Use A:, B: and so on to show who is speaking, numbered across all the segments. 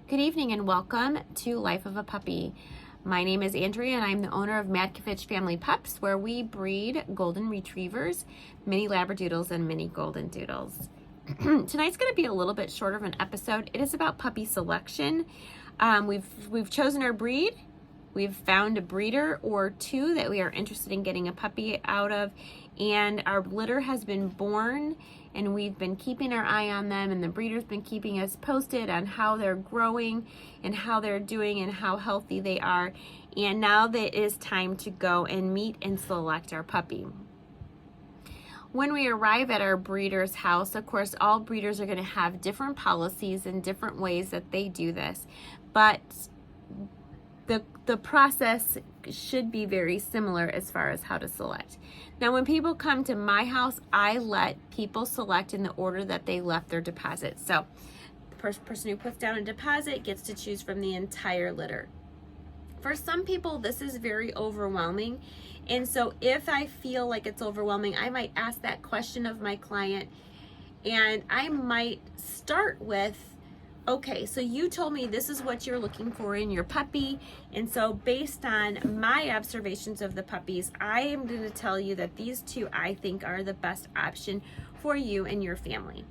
A: Good evening and welcome to Life of a Puppy. My name is Andrea and I'm the owner of Madkovich Family Pups, where we breed golden retrievers, mini labradoodles, and mini golden doodles. Tonight's going to be a little bit shorter of an episode. It is about puppy selection. We've chosen our breed. We've found a breeder or two that we are interested in getting a puppy out of, and our litter has been born, and we've been keeping our eye on them, and the breeder's been keeping us posted on how they're growing and how they're doing and how healthy they are. And now that it is time to go and meet and select our puppy. When we arrive at our breeder's house, of course, all breeders are going to have different policies and different ways that they do this, but the process should be very similar as far as how to select. Now, when people come to my house, I let people select in the order that they left their deposit. So the person who puts down a deposit gets to choose from the entire litter. For some people, this is very overwhelming. And so if I feel like it's overwhelming, I might ask that question of my client, and I might start with, okay, so you told me this is what you're looking for in your puppy, and so based on my observations of the puppies, I am going to tell you that these two I think are the best option for you and your family.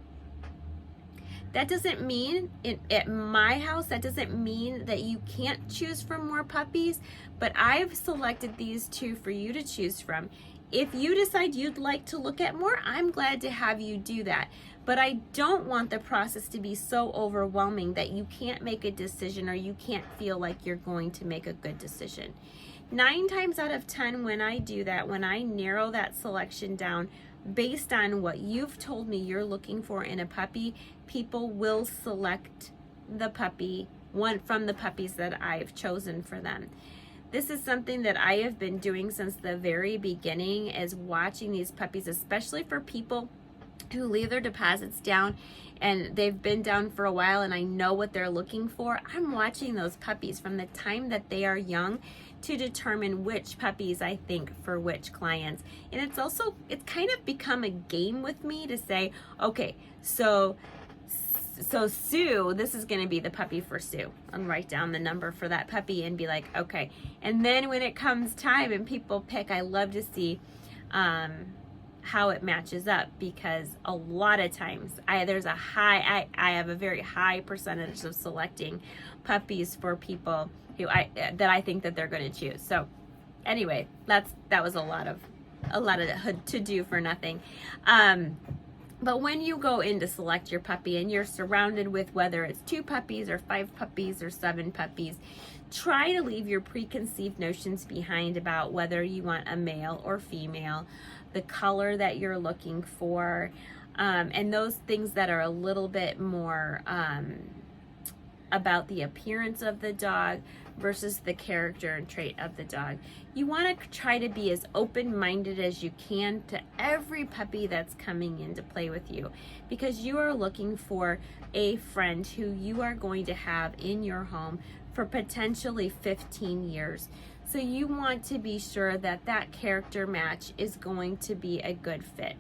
A: That doesn't mean, at my house, that doesn't mean that you can't choose from more puppies, but I've selected these two for you to choose from. If you decide you'd like to look at more, I'm glad to have you do that. But I don't want the process to be so overwhelming that you can't make a decision or you can't feel like you're going to make a good decision. 9 times out of 10, when I do that, when I narrow that selection down based on what you've told me you're looking for in a puppy, people will select the puppy, one from the puppies that I've chosen for them. This is something that I have been doing since the very beginning, is watching these puppies, especially for people who leave their deposits down and they've been down for a while and I know what they're looking for. I'm watching those puppies from the time that they are young to determine which puppies I think for which clients. And it's kind of become a game with me to say, okay, so Sue, this is going to be the puppy for Sue, and write down the number for that puppy and be like, okay. And then when it comes time and people pick, I love to see how it matches up, because a lot of times I have a very high percentage of selecting puppies for people who that I think that they're going to choose. So anyway, that was a lot of to do for nothing. But when you go in to select your puppy and you're surrounded with whether it's 2 puppies or 5 puppies or 7 puppies, try to leave your preconceived notions behind about whether you want a male or female, the color that you're looking for, and those things that are a little bit more about the appearance of the dog versus the character and trait of the dog. You want to try to be as open-minded as you can to every puppy that's coming in to play with you, because you are looking for a friend who you are going to have in your home for potentially 15 years. So you want to be sure that that character match is going to be a good fit.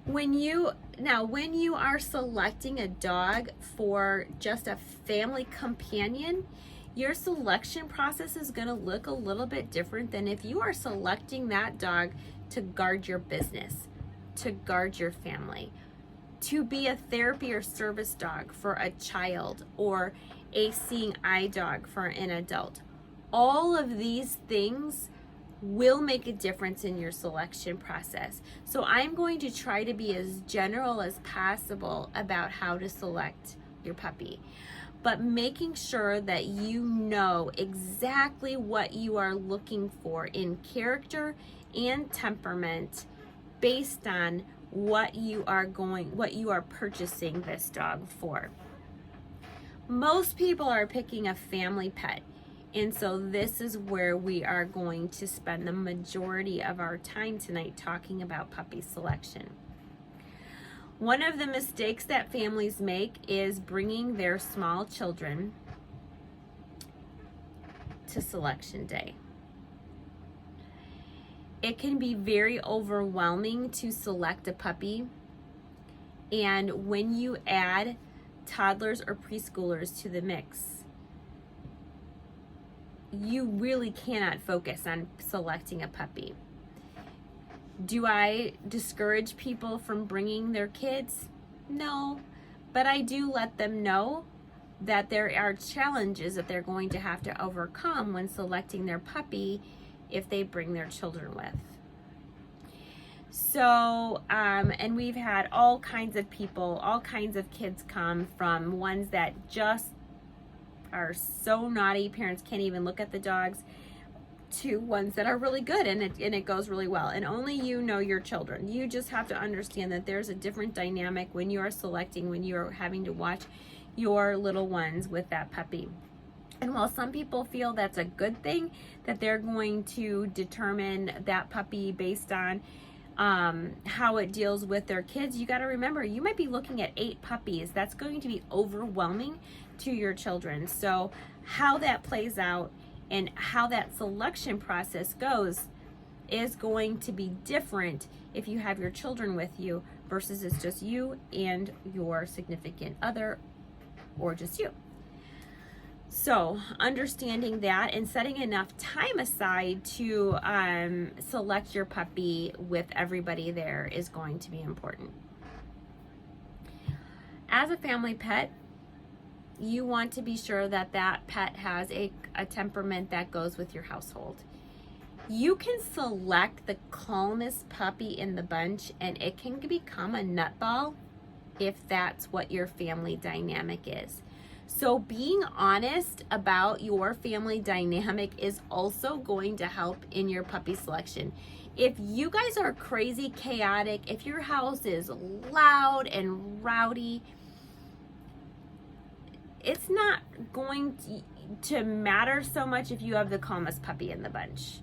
A: When you are selecting a dog for just a family companion, your selection process is going to look a little bit different than if you are selecting that dog to guard your business, to guard your family, to be a therapy or service dog for a child, or a seeing eye dog for an adult. All of these things will make a difference in your selection process. So I'm going to try to be as general as possible about how to select your puppy, but making sure that you know exactly what you are looking for in character and temperament based on what you are purchasing this dog for. Most people are picking a family pet. And so this is where we are going to spend the majority of our time tonight talking about puppy selection. One of the mistakes that families make is bringing their small children to selection day. It can be very overwhelming to select a puppy, and when you add toddlers or preschoolers to the mix, you really cannot focus on selecting a puppy. Do I discourage people from bringing their kids? No, but I do let them know that there are challenges that they're going to have to overcome when selecting their puppy if they bring their children with. So, and we've had all kinds of people, all kinds of kids come, from ones that just are so naughty, parents can't even look at the dogs, to ones that are really good and it goes really well. And only you know your children. You just have to understand that there's a different dynamic when you are selecting, when you're having to watch your little ones with that puppy. And while some people feel that's a good thing, that they're going to determine that puppy based on how it deals with their kids, you got to remember, you might be looking at 8 puppies. That's going to be overwhelming to your children. So how that plays out and how that selection process goes is going to be different if you have your children with you versus it's just you and your significant other, or just you. So understanding that and setting enough time aside to select your puppy with everybody there is going to be important. As a family pet, you want to be sure that that pet has a temperament that goes with your household. You can select the calmest puppy in the bunch and it can become a nutball if that's what your family dynamic is. So being honest about your family dynamic is also going to help in your puppy selection. If you guys are crazy chaotic, if your house is loud and rowdy, it's not going to matter so much if you have the calmest puppy in the bunch.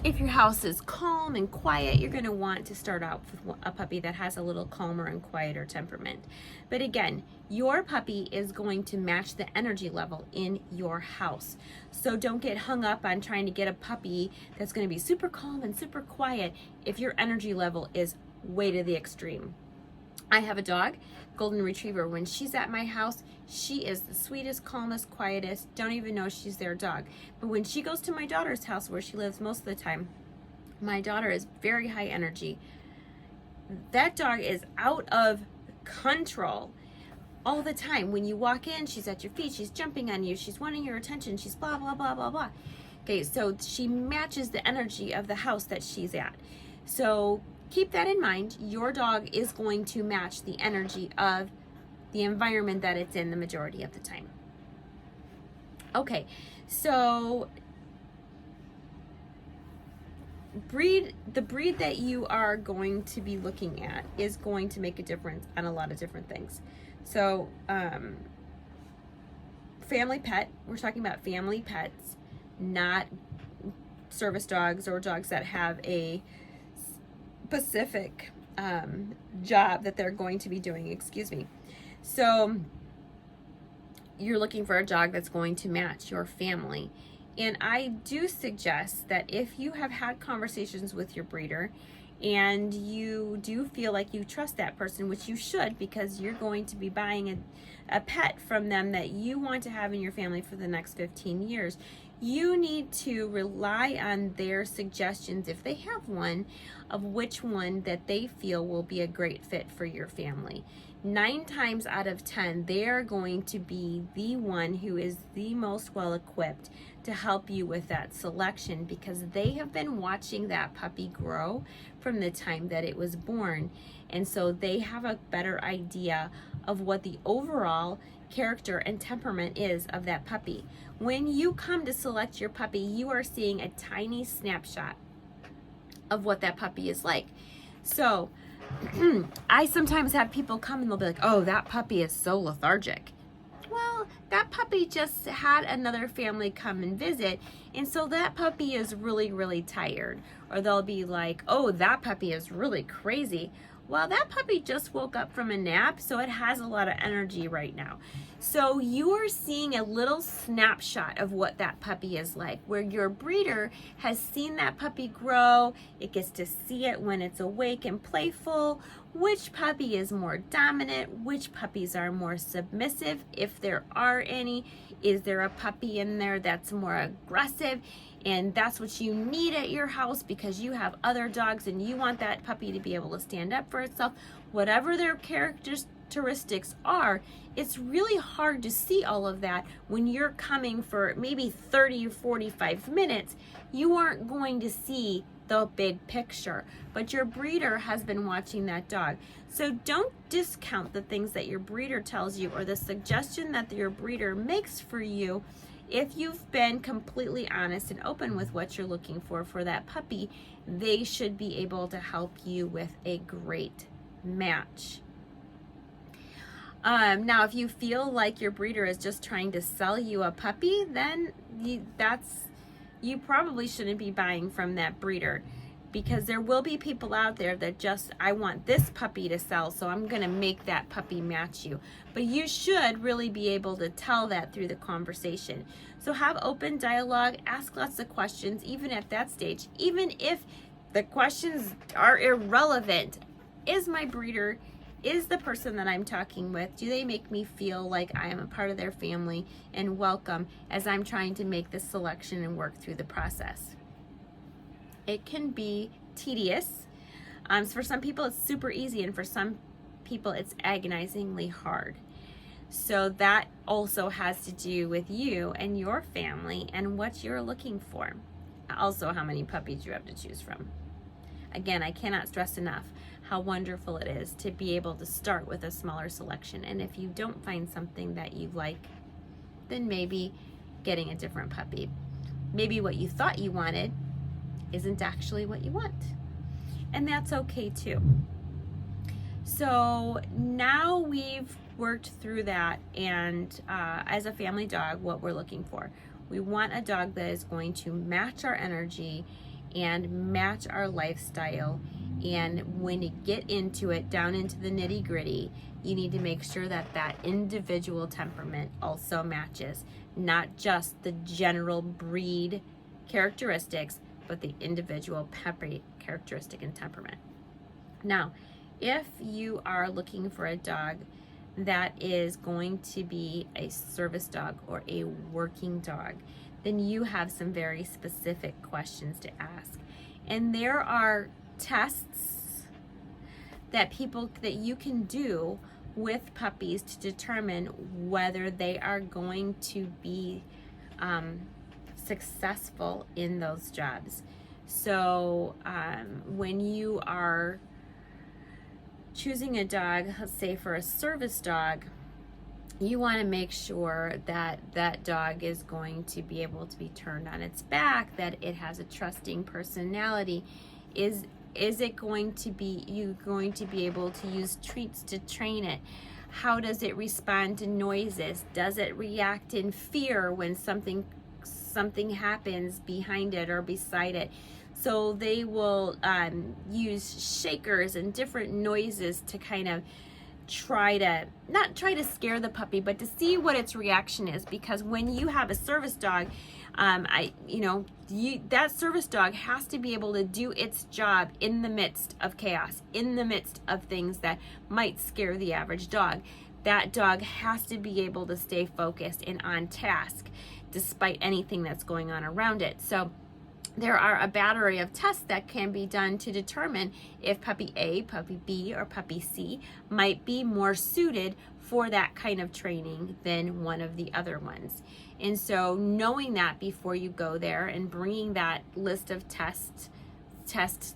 A: If your house is calm and quiet, you're going to want to start out with a puppy that has a little calmer and quieter temperament. But again, your puppy is going to match the energy level in your house. So don't get hung up on trying to get a puppy that's going to be super calm and super quiet if your energy level is way to the extreme. I have a dog, Golden Retriever. When she's at my house, she is the sweetest, calmest, quietest, don't even know she's their dog. But when she goes to my daughter's house, where she lives most of the time, my daughter is very high energy. That dog is out of control all the time. When you walk in, she's at your feet, she's jumping on you, she's wanting your attention, she's blah, blah, blah, blah, blah. Okay, so she matches the energy of the house that she's at. So keep that in mind. Your dog is going to match the energy of the environment that it's in the majority of the time. Okay, so the breed that you are going to be looking at is going to make a difference on a lot of different things. So family pet, we're talking about family pets, not service dogs or dogs that have a specific job that they're going to be doing, So you're looking for a dog that's going to match your family. And I do suggest that if you have had conversations with your breeder and you do feel like you trust that person, which you should, because you're going to be buying a pet from them that you want to have in your family for the next 15 years, you need to rely on their suggestions, if they have one, of which one that they feel will be a great fit for your family. 9 times out of 10, they are going to be the one who is the most well equipped to help you with that selection, because they have been watching that puppy grow from the time that it was born. And so they have a better idea of what the overall character and temperament is of that puppy. When you come to select your puppy, you are seeing a tiny snapshot of what that puppy is like. So I sometimes have people come and they'll be like, oh, that puppy is so lethargic. Well, that puppy just had another family come and visit, and so that puppy is really, really tired. Or they'll be like, oh, that puppy is really crazy. Well, that puppy just woke up from a nap, so it has a lot of energy right now. So you are seeing a little snapshot of what that puppy is like, where your breeder has seen that puppy grow. It gets to see it when it's awake and playful, which puppy is more dominant, which puppies are more submissive, if there are any. Is there a puppy in there that's more aggressive and that's what you need at your house because you have other dogs and you want that puppy to be able to stand up for itself? Whatever their characteristics are, it's really hard to see all of that when you're coming for maybe 30 or 45 minutes. You aren't going to see the big picture, but your breeder has been watching that dog. So don't discount the things that your breeder tells you or the suggestion that your breeder makes for you. If you've been completely honest and open with what you're looking for that puppy, they should be able to help you with a great match. Now, if you feel like your breeder is just trying to sell you a puppy, then you probably shouldn't be buying from that breeder, because there will be people out there that just, I want this puppy to sell, so I'm going to make that puppy match you. But you should really be able to tell that through the conversation. So have open dialogue, ask lots of questions, even at that stage. Even if the questions are irrelevant, is my breeder, is the person that I'm talking with, do they make me feel like I am a part of their family and welcome as I'm trying to make this selection and work through the process? It can be tedious. For some people it's super easy, and for some people it's agonizingly hard. So that also has to do with you and your family and what you're looking for. Also, how many puppies you have to choose from. Again, I cannot stress enough how wonderful it is to be able to start with a smaller selection. And if you don't find something that you like, then maybe getting a different puppy. Maybe what you thought you wanted isn't actually what you want. And that's okay too. So now we've worked through that, and as a family dog, what we're looking for. We want a dog that is going to match our energy and match our lifestyle. And when you get into it, down into the nitty gritty, you need to make sure that that individual temperament also matches, not just the general breed characteristics, but the individual puppy characteristic and temperament. Now, if you are looking for a dog that is going to be a service dog or a working dog, then you have some very specific questions to ask. And there are tests that you can do with puppies to determine whether they are going to be successful in those jobs. So when you are choosing a dog, let's say for a service dog, you want to make sure that that dog is going to be able to be turned on its back, that it has a trusting personality. Is it going to be, you going to be able to use treats to train it? How does it respond to noises? Does it react in fear when something happens behind it or beside it? So they will use shakers and different noises to kind of not try to scare the puppy, but to see what its reaction is. Because when you have a service dog, that service dog has to be able to do its job in the midst of chaos, in the midst of things that might scare the average dog. That dog has to be able to stay focused and on task despite anything that's going on around it. So there are a battery of tests that can be done to determine if puppy A, puppy B, or puppy C might be more suited for that kind of training than one of the other ones. And so knowing that before you go there and bringing that list of test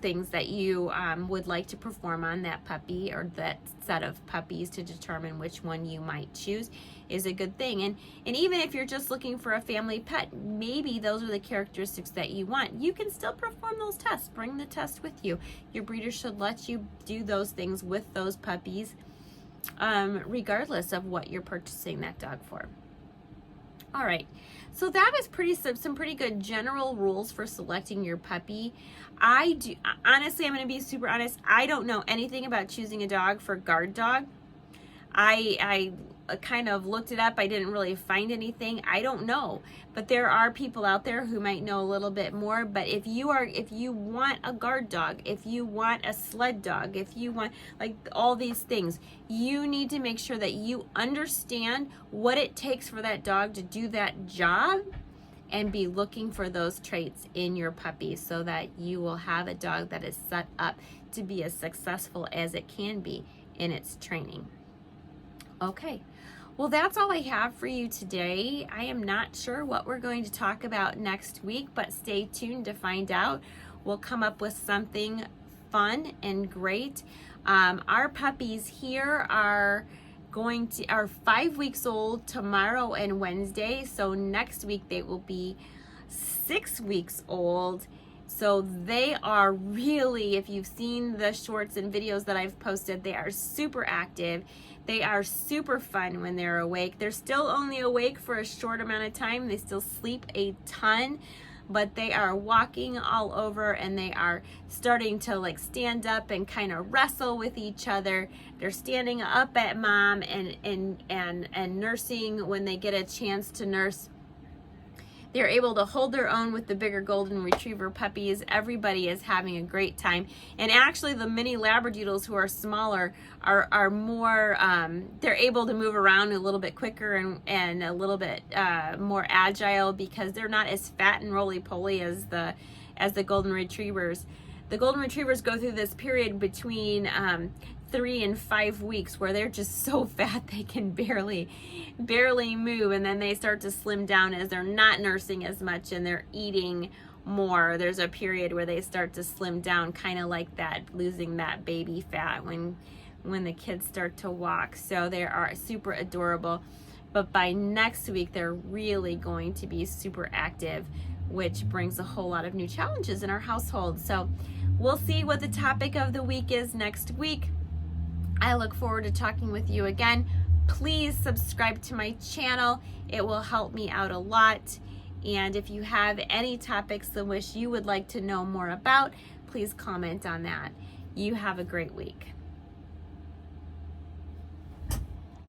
A: things that you would like to perform on that puppy or that set of puppies to determine which one you might choose is a good thing. And even if you're just looking for a family pet, maybe those are the characteristics that you want. You can still perform those tests. Bring the test with you. Your breeder should let you do those things with those puppies, regardless of what you're purchasing that dog for. All right, so that is some pretty good general rules for selecting your puppy. Honestly, I'm going to be super honest. I don't know anything about choosing a dog for guard dog. I kind of looked it up. I didn't really find anything. I don't know, but there are people out there who might know a little bit more. But if you want a guard dog, if you want a sled dog, if you want like all these things, you need to make sure that you understand what it takes for that dog to do that job, and be looking for those traits in your puppy so that you will have a dog that is set up to be as successful as it can be in its training. Okay, well, that's all I have for you today. I am not sure what we're going to talk about next week, but stay tuned to find out. We'll come up with something fun and great. Our puppies here are 5 weeks old tomorrow and Wednesday. So next week they will be 6 weeks old. So they are really, if you've seen the shorts and videos that I've posted, they are super active. They are super fun when they're awake. They're still only awake for a short amount of time. They still sleep a ton, but they are walking all over, and they are starting to like stand up and kind of wrestle with each other. They're standing up at mom and nursing when they get a chance to nurse. They're able to hold their own with the bigger golden retriever puppies. Everybody is having a great time. And actually the mini labradoodles who are smaller are more, they're able to move around a little bit quicker and a little bit more agile, because they're not as fat and roly-poly as the golden retrievers. The golden retrievers go through this period between 3 and 5 weeks where they're just so fat they can barely move, and then they start to slim down as they're not nursing as much and they're eating more. There's a period where they start to slim down, kind of like that, losing that baby fat when the kids start to walk. So they are super adorable, but by next week they're really going to be super active, which brings a whole lot of new challenges in our household. So we'll see what the topic of the week is next week. I look forward to talking with you again. Please subscribe to my channel. It will help me out a lot. And if you have any topics in which you would like to know more about, please comment on that. You have a great week.